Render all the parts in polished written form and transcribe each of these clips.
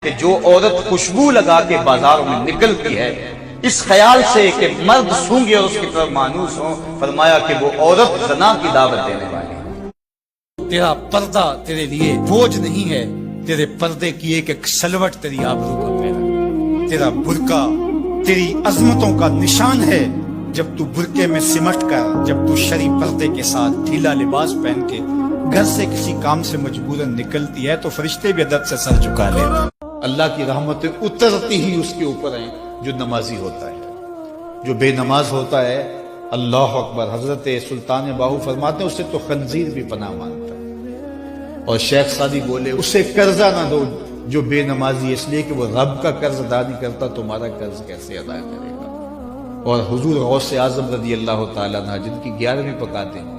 کہ جو عورت خوشبو لگا کے بازاروں میں نکلتی ہے اس خیال سے کہ مرد سونگے اور اس کی طرف مانوس ہوں، فرمایا کہ وہ عورت زنا کی دعوت دینے والی ہے۔ تیرا پردہ تیرے لیے بوجھ نہیں ہے، تیرے پردے کی ایک سلوٹ تیری آبرو کا پہنا، تیرا برقع تیری عظمتوں کا نشان ہے۔ جب تو برقعے میں سمٹ کر، جب تو شرعی پردے کے ساتھ ڈھیلا لباس پہن کے گھر سے کسی کام سے مجبوراً نکلتی ہے تو فرشتے بھی ادب سے سر جھکا لیتے۔ اللہ کی رحمتیں اترتی ہی اس کے اوپر ہیں جو نمازی ہوتا ہے۔ جو بے نماز ہوتا ہے، اللہ اکبر، حضرت سلطان باہو فرماتے ہیں اسے تو خنزیر بھی پناہ مانتا ہے۔ اور شیخ سعدی بولے اسے قرضہ نہ دو جو بے نمازی ہے، اس لیے کہ وہ رب کا قرض ادا نہیں کرتا، تمہارا قرض کیسے ادا کرے گا۔ اور حضور غوث اعظم رضی اللہ تعالیٰ عنہ جن کی 11ویں پکاتے ہیں،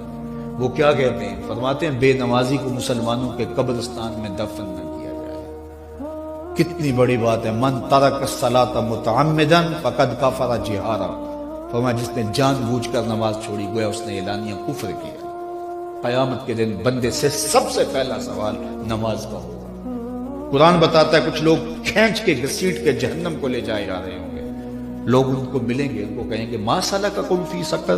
وہ کیا کہتے ہیں؟ فرماتے ہیں بے نمازی کو مسلمانوں کے قبرستان میں دفن نہ کیا جائے۔ کتنی بڑی بات ہے، من ترک الصلاۃ متعمدا فقد کفر جہارا، فرمایا جس نے جان بوجھ کر نماز چھوڑی گویا اس نے اعلانیہ کفر کیا۔ قیامت کے دن بندے سے سب سے پہلا سوال نماز کا ہوگا۔ قرآن بتاتا ہے کچھ لوگ کھینچ کے گھسیٹ کے جہنم کو لے جائے جا رہے ہوں گے، لوگ ان کو ملیں گے، ان کو کہیں گے ما سلککم فی سقر،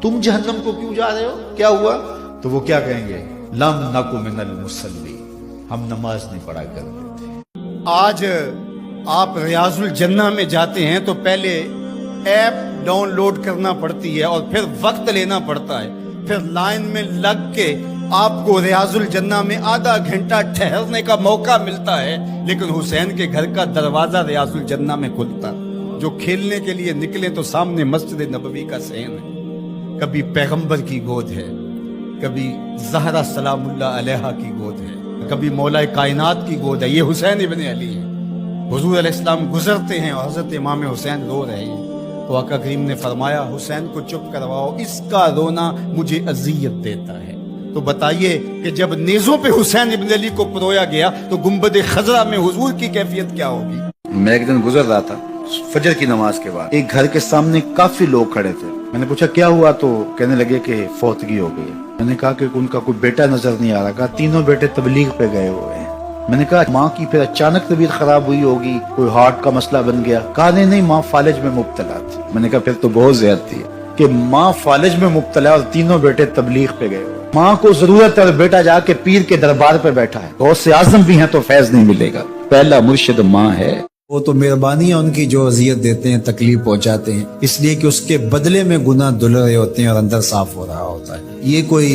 تم جہنم کو کیوں جا رہے ہو، کیا ہوا؟ تو وہ کیا کہیں گے؟ لم نکو من المصلین، ہم نماز نہیں پڑھا کرتے تھے۔ آج آپ ریاض الجنہ میں جاتے ہیں تو پہلے ایپ ڈاؤن لوڈ کرنا پڑتی ہے اور پھر وقت لینا پڑتا ہے، پھر لائن میں لگ کے آپ کو ریاض الجنہ میں آدھا گھنٹہ ٹھہرنے کا موقع ملتا ہے، لیکن حسین کے گھر کا دروازہ ریاض الجنہ میں کھلتا۔ جو کھیلنے کے لیے نکلے تو سامنے مسجد نبوی کا صحن ہے، کبھی پیغمبر کی گود ہے، کبھی زہرا سلام اللہ علیہا کی گود ہے، کبھی مولا کائنات کی گود ہے، یہ حسین ابن علی ہے۔ حضور علیہ السلام گزرتے ہیں اور حضرت امام حسین رو رہے ہیں تو آقا کریم نے فرمایا حسین کو چپ کرواؤ، اس کا رونا مجھے اذیت دیتا ہے۔ تو بتائیے کہ جب نیزوں پہ حسین ابن علی کو پرویا گیا تو گنبد خضرا میں حضور کی کیفیت کیا ہوگی؟ میں ایک دن گزر رہا تھا فجر کی نماز کے بعد، ایک گھر کے سامنے کافی لوگ کھڑے تھے، میں نے پوچھا کیا ہوا تو کہنے لگے کہ فوتگی ہو گئی۔ میں نے کہا کہ ان کا کوئی بیٹا نظر نہیں آ رہا، کہا تینوں بیٹے تبلیغ پہ گئے ہوئے ہیں۔ میں نے کہا ماں کی پھر اچانک طبیعت خراب ہوئی ہوگی، کوئی ہارٹ کا مسئلہ بن گیا؟ کہا نہیں ماں فالج میں مبتلا تھی۔ میں نے کہا پھر تو بہت زیادتی ہے کہ ماں فالج میں مبتلا اور تینوں بیٹے تبلیغ پہ گئے ہوئے۔ ماں کو ضرورت ہے اور بیٹا جا کے پیر کے دربار پہ بیٹھا ہے، غوث اعظم بھی ہیں تو فیض نہیں ملے گا۔ پہلا مرشد ماں ہے، وہ تو مہربانی ہے ان کی جو اذیت دیتے ہیں، تکلیف پہنچاتے ہیں، اس لیے کہ اس کے بدلے میں گناہ دھل رہے ہوتے ہیں اور اندر صاف ہو رہا ہوتا ہے۔ یہ کوئی